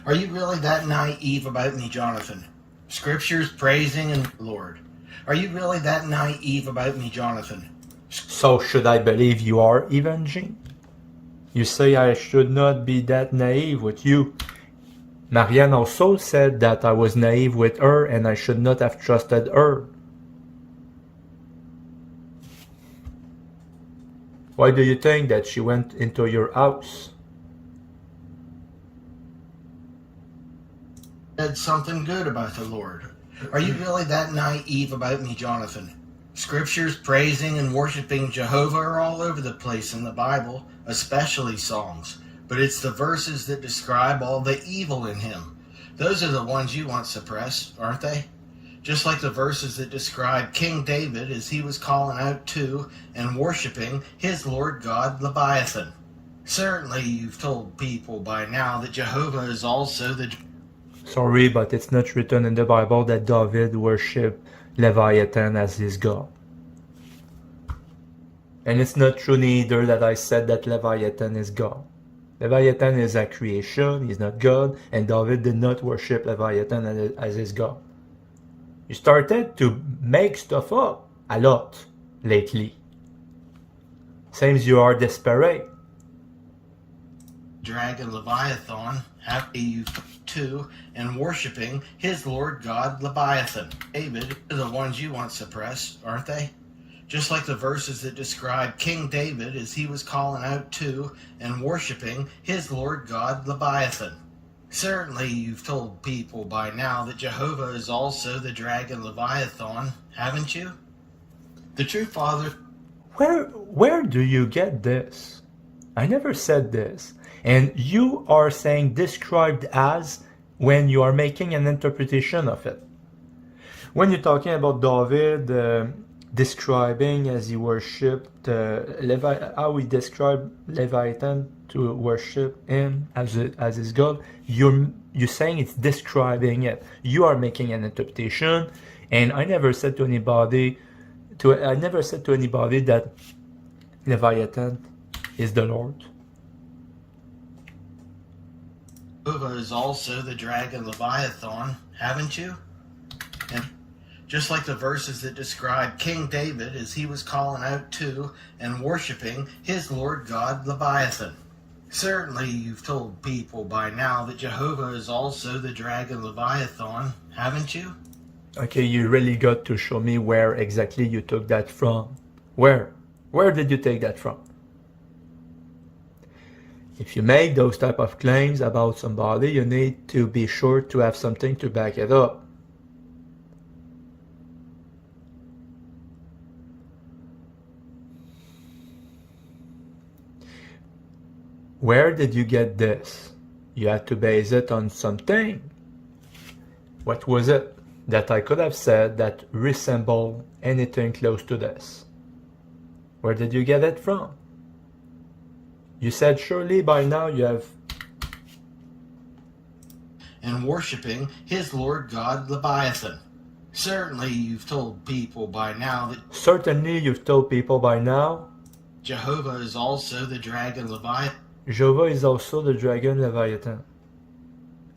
Are you really that naive about me, Jonathan? Scriptures praising and Lord. Are you really that naive about me, Jonathan? So should I believe you are, even, Jean? You say I should not be that naive with you. Marianne also said that I was naive with her and I should not have trusted her. Why do you think that she went into your house? Said something good about the Lord. Are you really that naive about me, Jonathan? Scriptures praising and worshiping Jehovah are all over the place in the Bible, especially songs. But it's the verses that describe all the evil in him. Those are the ones you want suppressed, aren't they? Just like the verses that describe King David as he was calling out to and worshiping his Lord God Leviathan. Certainly you've told people by now that Jehovah is also the... Sorry, but it's not written in the Bible that David worshipped Leviathan as his god. And it's not true neither that I said that Leviathan is God. Leviathan is a creation, he's not God, and David did not worship Leviathan as his god. You started to make stuff up a lot lately. Seems you are desperate. Dragon Leviathan, happy you too, and worshiping his Lord God Leviathan. David are the ones you want suppressed, aren't they? Just like the verses that describe King David as he was calling out to and worshiping his Lord God Leviathan. Certainly you've told people by now that Jehovah is also the dragon Leviathan, haven't you? The true Father... Where do you get this? I never said this. And you are saying described as when you are making an interpretation of it. When you're talking about David describing as he worshipped how he described Leviathan to worship him as his god, you're saying it's describing it. You are making an interpretation, and I never said to anybody that Leviathan is the Lord. Jehovah is also the dragon Leviathan, haven't you? And just like the verses that describe King David as he was calling out to and worshiping his Lord God Leviathan. Certainly you've told people by now that Jehovah is also the dragon Leviathan, haven't you? Okay, you really got to show me where exactly you took that from. Where did you take that from? If you make those type of claims about somebody, you need to be sure to have something to back it up. Where did you get this? You had to base it on something. What was it that I could have said that resembled anything close to this? Where did you get it from? You said surely by now you have... And worshiping his Lord God Leviathan. Certainly you've told people by now that... Certainly you've told people by now... Jehovah is also the dragon Leviathan. Jehovah is also the dragon Leviathan.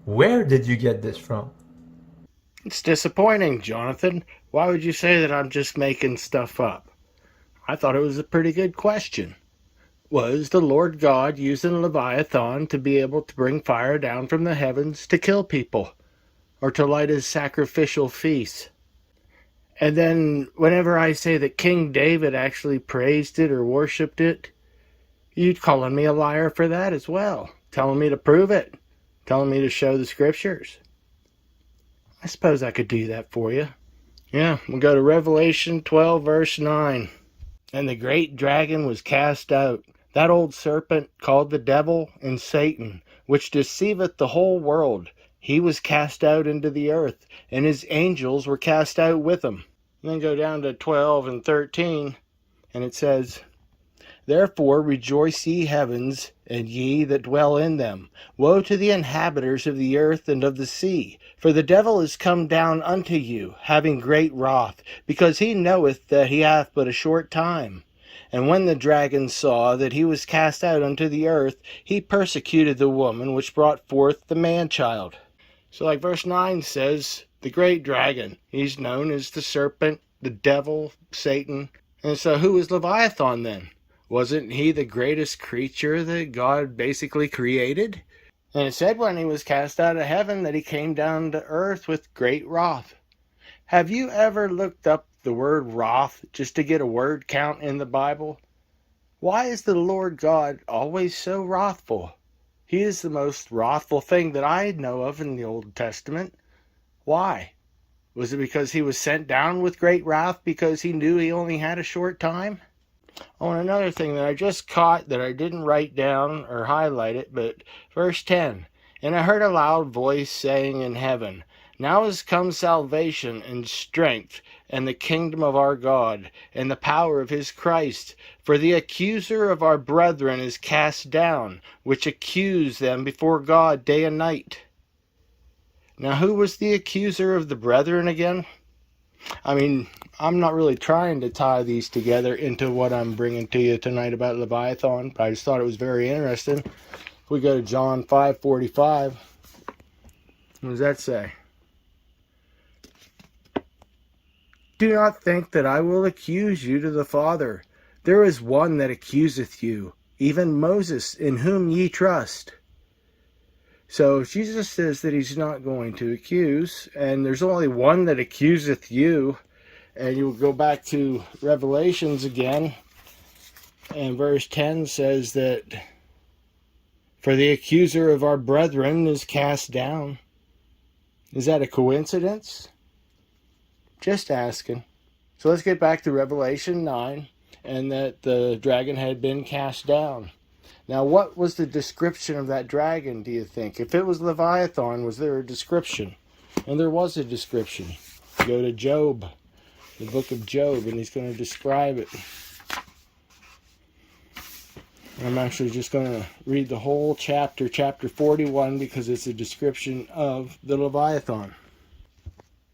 Where did you get this from? It's disappointing, Jonathan. Why would you say that I'm just making stuff up? I thought it was a pretty good question. Was the Lord God using Leviathan to be able to bring fire down from the heavens to kill people, or to light his sacrificial feasts? And then whenever I say that King David actually praised it or worshipped it, you'd calling me a liar for that as well, telling me to prove it, telling me to show the scriptures. I suppose I could do that for you. Yeah, we'll go to Revelation 12, verse 9. And the great dragon was cast out, that old serpent called the devil and Satan, which deceiveth the whole world. He was cast out into the earth, and his angels were cast out with him. And then go down to 12 and 13, and it says, Therefore rejoice ye heavens, and ye that dwell in them. Woe to the inhabitants of the earth and of the sea, for the devil is come down unto you, having great wrath, because he knoweth that he hath but a short time. And when the dragon saw that he was cast out unto the earth, he persecuted the woman which brought forth the man-child. So like verse 9 says, the great dragon, he's known as the serpent, the devil, Satan. And so who was Leviathan then? Wasn't he the greatest creature that God basically created? And it said when he was cast out of heaven that he came down to earth with great wrath. Have you ever looked up the word wrath just to get a word count in the Bible? Why is the Lord God always so wrathful? He is the most wrathful thing that I know of in the Old Testament. Why? Was it because he was sent down with great wrath because he knew he only had a short time? Oh, and another thing that I just caught that I didn't write down or highlight it, but verse 10, and I heard a loud voice saying in heaven, now is come salvation and strength and the kingdom of our God and the power of his Christ. For the accuser of our brethren is cast down, which accuse them before God day and night. Now who was the accuser of the brethren again? I mean, I'm not really trying to tie these together into what I'm bringing to you tonight about Leviathan, but I just thought it was very interesting. If we go to John 5:45, what does that say? Do not think that I will accuse you to the Father. There is one that accuseth you, even Moses, in whom ye trust. So Jesus says that he's not going to accuse, and there's only one that accuseth you. And you'll go back to Revelations again, and verse 10 says that, for the accuser of our brethren is cast down. Is that a coincidence? Just asking. So let's get back to Revelation 9, and that the dragon had been cast down. Now, what was the description of that dragon, do you think? If it was Leviathan, was there a description? And there was a description. Go to Job, the book of Job, and he's going to describe it. I'm actually just going to read the whole chapter, chapter 41, because it's a description of the Leviathan.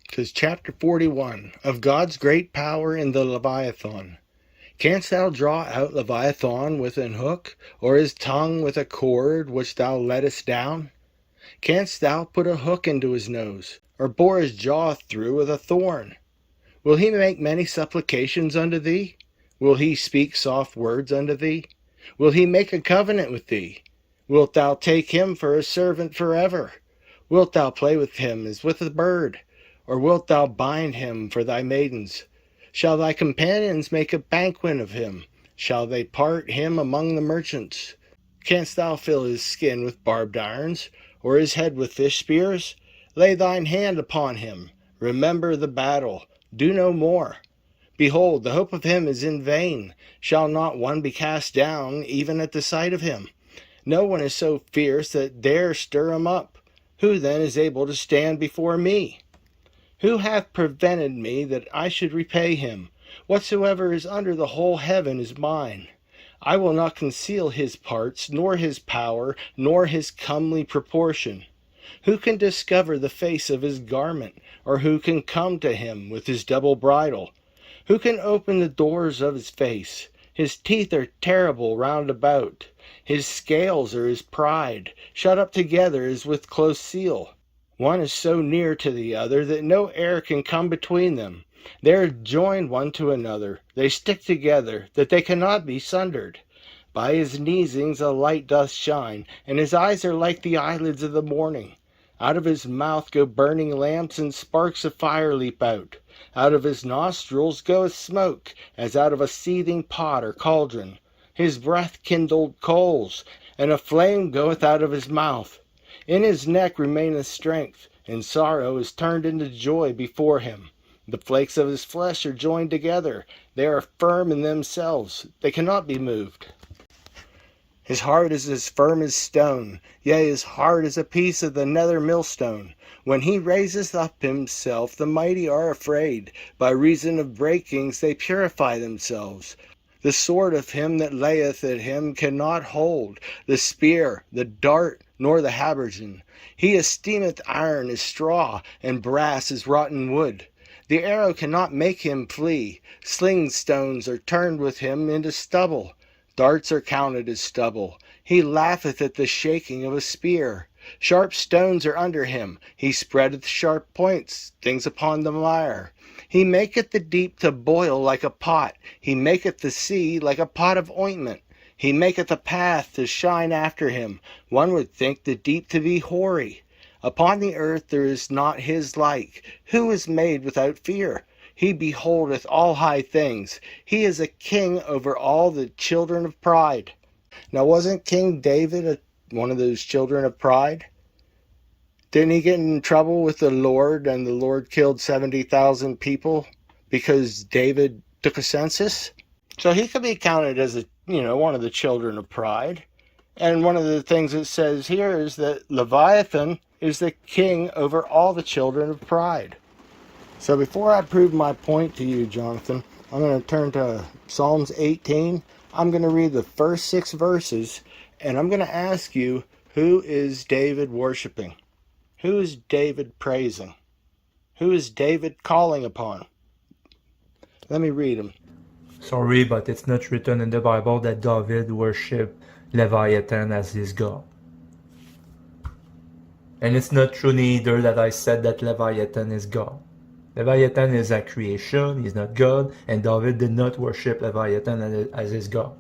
It says, chapter 41, of God's great power in the Leviathan. Canst thou draw out Leviathan with an hook, or his tongue with a cord which thou lettest down? Canst thou put a hook into his nose, or bore his jaw through with a thorn? Will he make many supplications unto thee? Will he speak soft words unto thee? Will he make a covenant with thee? Wilt thou take him for a servant forever? Wilt thou play with him as with a bird? Or wilt thou bind him for thy maidens? Shall thy companions make a banquet of him? Shall they part him among the merchants? Canst thou fill his skin with barbed irons, or his head with fish spears? Lay thine hand upon him. Remember the battle. Do no more. Behold, the hope of him is in vain. Shall not one be cast down, even at the sight of him? No one is so fierce that dare stir him up. Who then is able to stand before me? Who hath prevented me that I should repay him? Whatsoever is under the whole heaven is mine. I will not conceal his parts, nor his power, nor his comely proportion. Who can discover the face of his garment, or who can come to him with his double bridle? Who can open the doors of his face? His teeth are terrible round about. His scales are his pride, shut up together as with close seal. One is so near to the other that no air can come between them. They are joined one to another. They stick together, that they cannot be sundered. By his neesings a light doth shine, and his eyes are like the eyelids of the morning. Out of his mouth go burning lamps, and sparks of fire leap out. Out of his nostrils goeth smoke, as out of a seething pot or caldron. His breath kindled coals, and a flame goeth out of his mouth. In his neck remaineth strength, and sorrow is turned into joy before him. The flakes of his flesh are joined together. They are firm in themselves. They cannot be moved. His heart is as firm as stone, yea, his heart is a piece of the nether millstone. When he raiseth up himself, the mighty are afraid. By reason of breakings they purify themselves. The sword of him that layeth at him cannot hold, the spear, the dart, nor the habergeon. He esteemeth iron as straw, and brass as rotten wood. The arrow cannot make him flee. Sling stones are turned with him into stubble. Darts are counted as stubble. He laugheth at the shaking of a spear. Sharp stones are under him. He spreadeth sharp points, things upon the mire. He maketh the deep to boil like a pot. He maketh the sea like a pot of ointment. He maketh a path to shine after him. One would think the deep to be hoary. Upon the earth there is not his like. Who is made without fear? He beholdeth all high things. He is a king over all the children of pride. Now, wasn't King David one of those children of pride? Didn't he get in trouble with the Lord, and the Lord killed 70,000 people because David took a census? So he could be counted as one of the children of pride. And one of the things it says here is that Leviathan is the king over all the children of pride. So before I prove my point to you, Jonathan, I'm going to turn to Psalms 18. I'm going to read the first 6 verses, and I'm going to ask you, who is David worshiping? Who is David praising? Who is David calling upon? Let me read them. Sorry, but it's not written in the Bible that David worshipped Leviathan as his God. And it's not true neither that I said that Leviathan is God. Leviathan is a creation, he's not God, and David did not worship Leviathan as his God.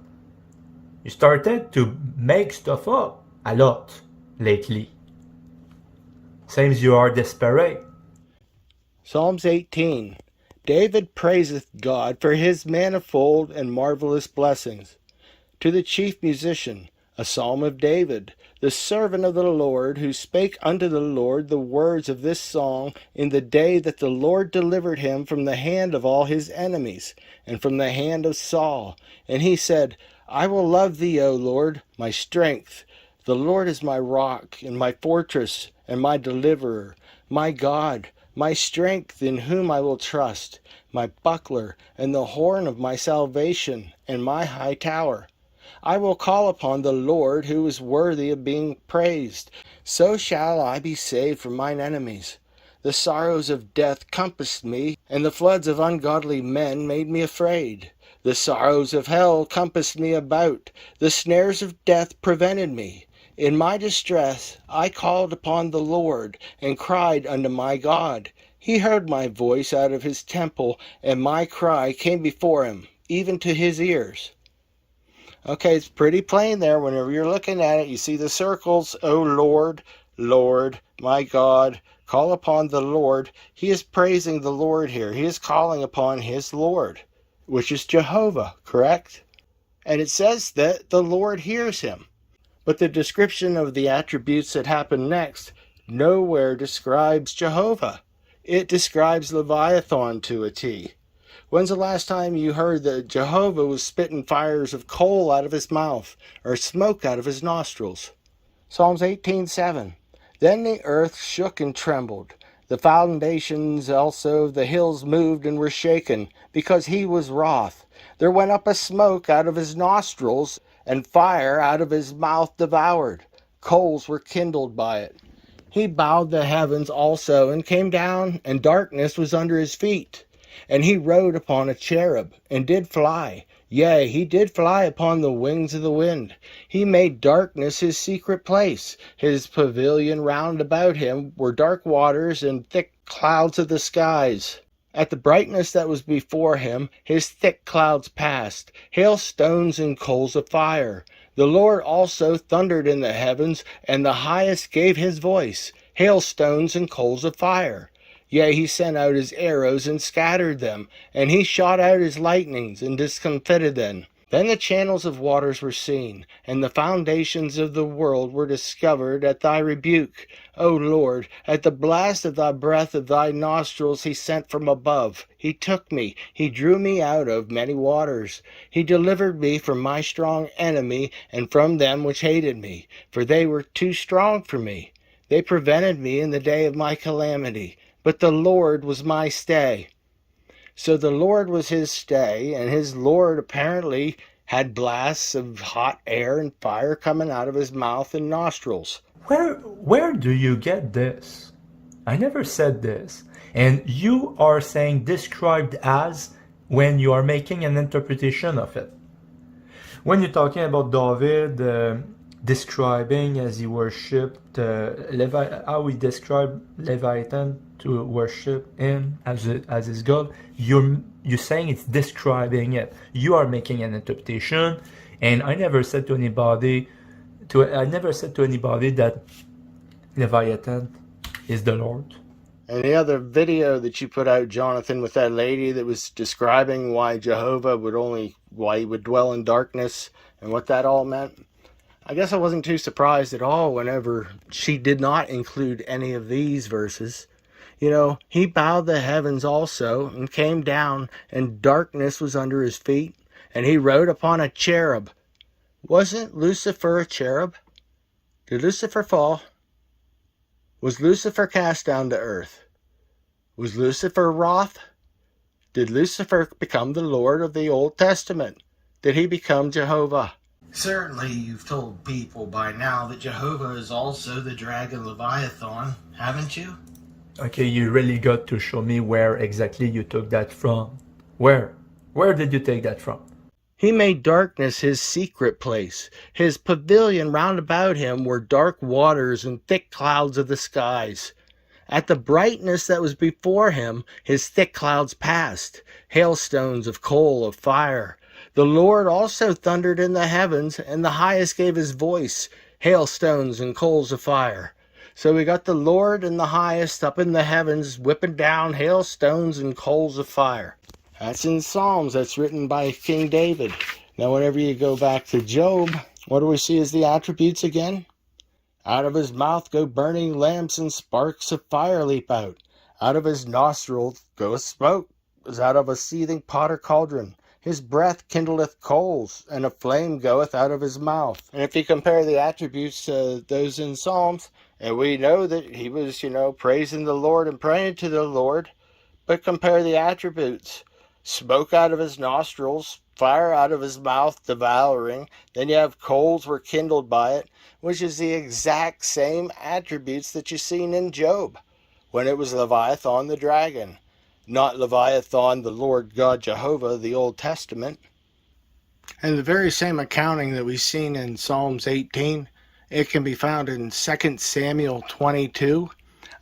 You started to make stuff up a lot lately. Seems you are desperate. Psalms 18. David praiseth God for his manifold and marvelous blessings. To the chief musician, a psalm of David, the servant of the Lord, who spake unto the Lord the words of this song in the day that the Lord delivered him from the hand of all his enemies, and from the hand of Saul. And he said, I will love thee, O Lord, my strength. The Lord is my rock, and my fortress, and my deliverer, my God, my strength, in whom I will trust, my buckler, and the horn of my salvation, and my high tower. I will call upon the Lord, who is worthy of being praised. So shall I be saved from mine enemies. The sorrows of death compassed me, and the floods of ungodly men made me afraid. The sorrows of hell compassed me about. The snares of death prevented me. In my distress I called upon the Lord, and cried unto my God. He heard my voice out of his temple, and my cry came before him, even to his ears. Okay, it's pretty plain there. Whenever you're looking at it, you see the circles. O Lord, Lord, my God, call upon the Lord. He is praising the Lord here. He is calling upon his Lord, which is Jehovah, correct? And it says that the Lord hears him. But the description of the attributes that happen next nowhere describes Jehovah. It describes Leviathan to a T. When's the last time you heard that Jehovah was spitting fires of coal out of his mouth, or smoke out of his nostrils? Psalms 18:7. Then the earth shook and trembled. The foundations also of the hills moved and were shaken, because he was wroth. There went up a smoke out of his nostrils, and fire out of his mouth devoured. Coals were kindled by it. He bowed the heavens also, and came down, and darkness was under his feet. And he rode upon a cherub, and did fly. Yea, he did fly upon the wings of the wind. He made darkness his secret place. His pavilion round about him were dark waters and thick clouds of the skies. At the brightness that was before him, his thick clouds passed, hailstones and coals of fire. The Lord also thundered in the heavens, and the highest gave his voice, hailstones and coals of fire. Yea, he sent out his arrows and scattered them, and he shot out his lightnings and discomfited them. Then the channels of waters were seen, and the foundations of the world were discovered at thy rebuke. O Lord, at the blast of thy breath of thy nostrils he sent from above. He took me, he drew me out of many waters. He delivered me from my strong enemy, and from them which hated me, for they were too strong for me. They prevented me in the day of my calamity, but the Lord was my stay. So the Lord was his stay, and his Lord apparently had blasts of hot air and fire coming out of his mouth and nostrils. Where do you get this? I never said this. And you are saying described as when you are making an interpretation of it. When you're talking about David describing as he worshipped how he described Leviathan to worship him as his God, you're saying it's describing it. You are making an interpretation, and I never said to anybody that Leviathan is the Lord. And the other video that you put out, Jonathan, with that lady that was describing why he would dwell in darkness and what that all meant, I guess I wasn't too surprised at all whenever she did not include any of these verses. You know, he bowed the heavens also and came down, and darkness was under his feet, and he rode upon a cherub. Wasn't Lucifer a cherub? Did Lucifer fall? Was Lucifer cast down to earth? Was Lucifer wroth? Did Lucifer become the Lord of the Old Testament? Did he become Jehovah? Certainly you've told people by now that Jehovah is also the dragon Leviathan, haven't you? Okay, you really got to show me where exactly you took that from. Where? Where did you take that from? He made darkness his secret place. His pavilion round about him were dark waters and thick clouds of the skies. At the brightness that was before him, his thick clouds passed, hailstones of coal of fire. The Lord also thundered in the heavens, and the highest gave his voice, hailstones and coals of fire. So we got the Lord and the highest up in the heavens, whipping down hailstones and coals of fire. That's in Psalms. That's written by King David. Now, whenever you go back to Job, what do we see as the attributes again? Out of his mouth go burning lamps, and sparks of fire leap out. Out of his nostrils goeth smoke, as out of a seething pot or caldron. His breath kindleth coals, and a flame goeth out of his mouth. And if you compare the attributes to those in Psalms, and we know that he was, praising the Lord and praying to the Lord, but compare the attributes. Smoke out of his nostrils, fire out of his mouth, devouring. Then you have coals were kindled by it, which is the exact same attributes that you seen in Job, when it was Leviathan the dragon, not Leviathan the Lord God Jehovah, the Old Testament. And the very same accounting that we've seen in Psalms 18, it can be found in 2 Samuel 22.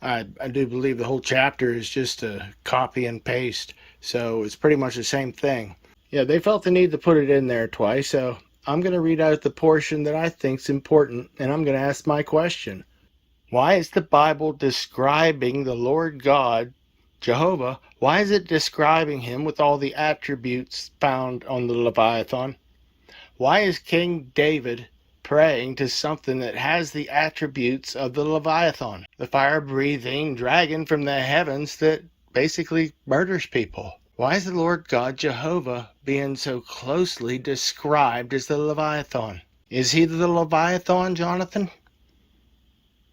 I do believe the whole chapter is just a copy and paste, so it's pretty much the same thing. Yeah, they felt the need to put it in there twice, so I'm going to read out the portion that I think's important, and I'm going to ask my question. Why is the Bible describing the Lord God, Jehovah? Why is it describing him with all the attributes found on the Leviathan? Why is King David praying to something that has the attributes of the Leviathan, the fire-breathing dragon from the heavens that basically murders people? Why is the Lord God Jehovah being so closely described as the Leviathan? Is he the Leviathan, Jonathan?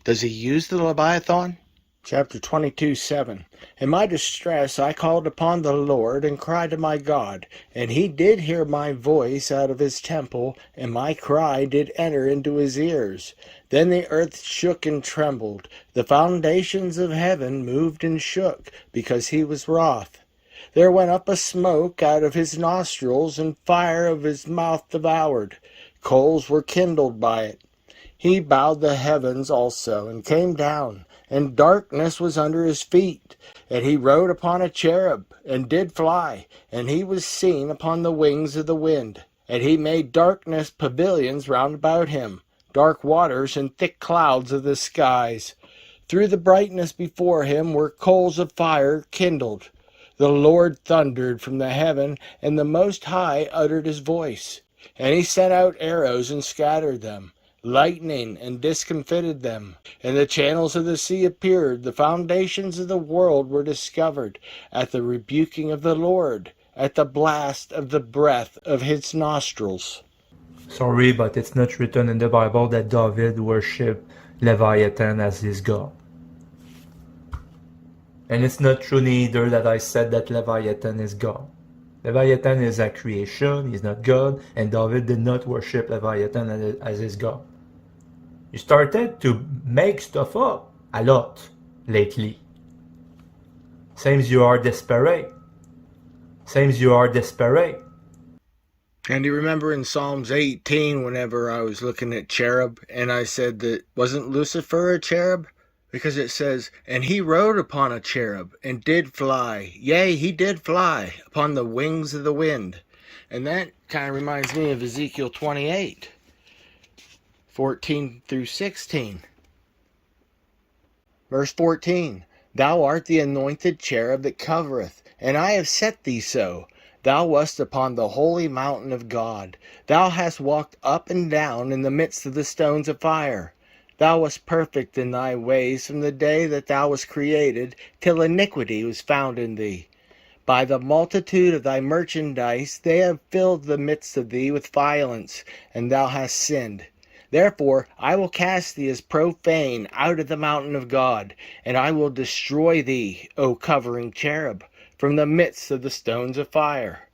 Does he use the Leviathan? Chapter 22:7. In my distress I called upon the Lord and cried to my God, and he did hear my voice out of his temple, and my cry did enter into his ears. Then the earth shook and trembled, the foundations of heaven moved and shook, because he was wroth. There went up a smoke out of his nostrils, and fire of his mouth devoured. Coals were kindled by it. He bowed the heavens also, and came down, and darkness was under his feet. And he rode upon a cherub, and did fly, and he was seen upon the wings of the wind. And he made darkness pavilions round about him, dark waters and thick clouds of the skies. Through the brightness before him were coals of fire kindled. The Lord thundered from the heaven, and the Most High uttered his voice. And he sent out arrows and scattered them, lightning and discomfited them. And the channels of the sea appeared, the foundations of the world were discovered, at the rebuking of the Lord, at the blast of the breath of his nostrils. Sorry, but it's not written in the Bible that David worshipped Leviathan as his God. And it's not true neither that I said that Leviathan is God. Leviathan is a creation, he's not God, and David did not worship Leviathan as his God. You started to make stuff up a lot. lately. Seems you are desperate. Seems you are desperate. And you remember in Psalms 18, whenever I was looking at cherub, and I said that wasn't Lucifer a cherub? Because it says, and he rode upon a cherub, and did fly. Yea, he did fly upon the wings of the wind. And that kind of reminds me of Ezekiel 28, 14 through 16. Verse 14, Thou art the anointed cherub that covereth, and I have set thee so. Thou wast upon the holy mountain of God. Thou hast walked up and down in the midst of the stones of fire. Thou wast perfect in thy ways from the day that thou wast created, till iniquity was found in thee. By the multitude of thy merchandise they have filled the midst of thee with violence, and thou hast sinned. Therefore I will cast thee as profane out of the mountain of God, and I will destroy thee, O covering cherub, from the midst of the stones of fire.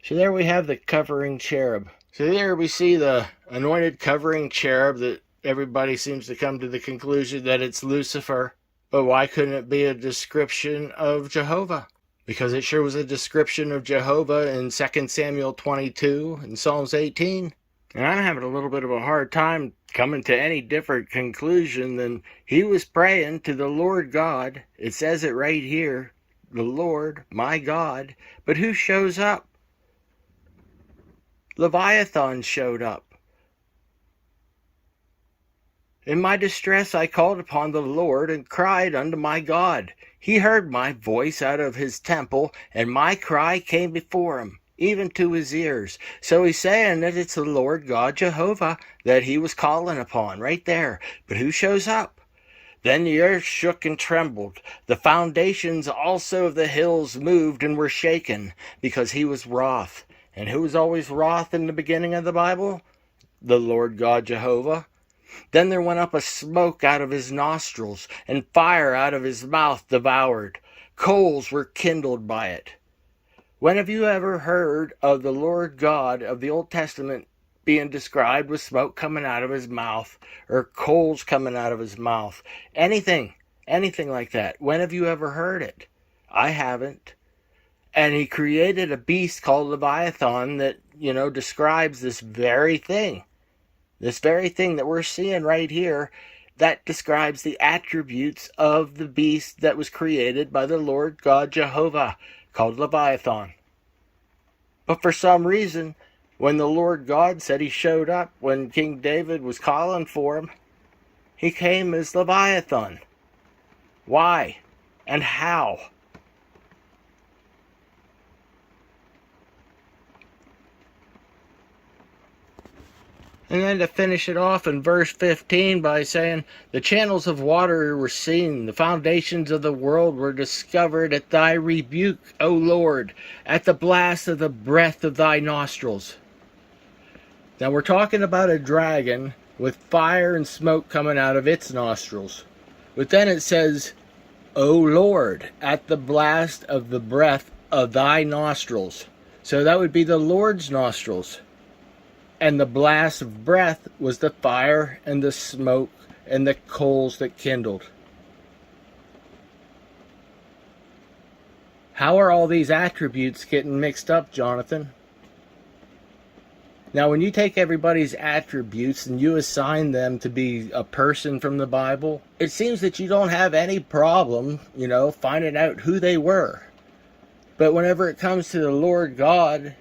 So there we have the covering cherub. So there we see the anointed covering cherub that everybody seems to come to the conclusion that it's Lucifer. But why couldn't it be a description of Jehovah? Because it sure was a description of Jehovah in 2 Samuel 22 and Psalms 18. And I'm having a little bit of a hard time coming to any different conclusion than he was praying to the Lord God. It says it right here, the Lord, my God. But who shows up? Leviathan showed up. In my distress I called upon the Lord and cried unto my God. He heard my voice out of his temple, and my cry came before him, even to his ears. So he's saying that it's the Lord God Jehovah that he was calling upon right there. But who shows up? Then the earth shook and trembled. The foundations also of the hills moved and were shaken, because he was wroth. And who was always wroth in the beginning of the Bible? The Lord God Jehovah. Then there went up a smoke out of his nostrils, and fire out of his mouth devoured. Coals were kindled by it. When have you ever heard of the Lord God of the Old Testament being described with smoke coming out of his mouth, or coals coming out of his mouth? Anything like that. When have you ever heard it? I haven't. And he created a beast called Leviathan that, describes this very thing. This very thing that we're seeing right here, that describes the attributes of the beast that was created by the Lord God Jehovah, called Leviathan. But for some reason, when the Lord God said he showed up, when King David was calling for him, he came as Leviathan. Why? And how? And then to finish it off in verse 15 by saying, the channels of water were seen, the foundations of the world were discovered at thy rebuke, O Lord, at the blast of the breath of thy nostrils. Now we're talking about a dragon with fire and smoke coming out of its nostrils. But then it says, O Lord, at the blast of the breath of thy nostrils. So that would be the Lord's nostrils. And the blast of breath was the fire and the smoke and the coals that kindled. How are all these attributes getting mixed up, Jonathan? Now, when you take everybody's attributes and you assign them to be a person from the Bible, it seems that you don't have any problem, finding out who they were. But whenever it comes to the Lord God,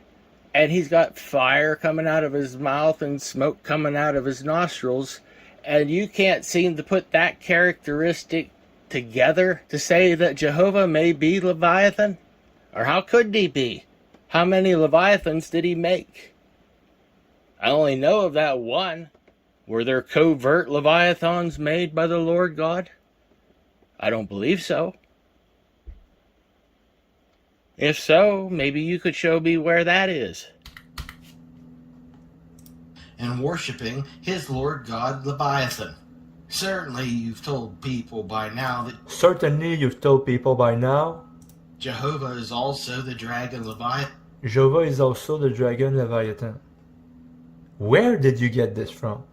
and he's got fire coming out of his mouth and smoke coming out of his nostrils, and you can't seem to put that characteristic together to say that Jehovah may be Leviathan? Or how could he be? How many Leviathans did he make? I only know of that one. Were there covert Leviathans made by the Lord God? I don't believe so. If so, maybe you could show me where that is. And worshiping his Lord God Leviathan. Certainly you've told people by now that Jehovah is also the dragon Leviathan. Jehovah is also the dragon Leviathan. Where did you get this from?